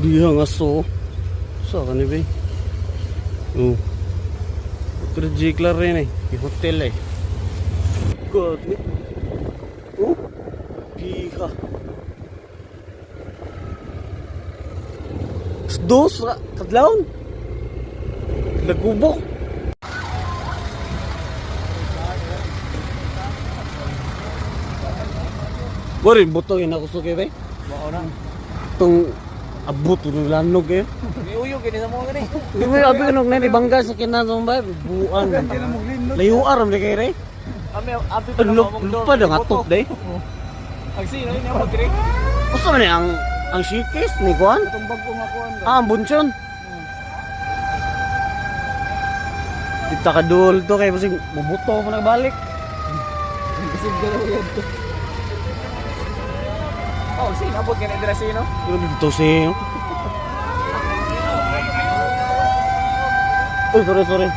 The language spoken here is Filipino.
Diha nga so. Sa ka ni ba? Oh. Kerja rin eh. Di hotel eh. God. Oh. Diha. Dos kadlawon. Nagubok. Bori butongin ako suki ba? Mao na. Itong abot ng lanog eh. Uyog gini sa mo gani. Di mo abi kanong nani bangga sa kinanong ba? Buang. Layuar am kay re. Kami abi pa Lupa dah ngatop deh. Agsi na niya mo dire. Usa man ni ang shikis ni kuan? Katong bagong akuan. Ah, ang bunson. Kita kadul to kay basig bubuto mo nagbalik. Bisig galaw yan to. Oh, sino abot gani dira sino? Pero dito si. Oh, sorry.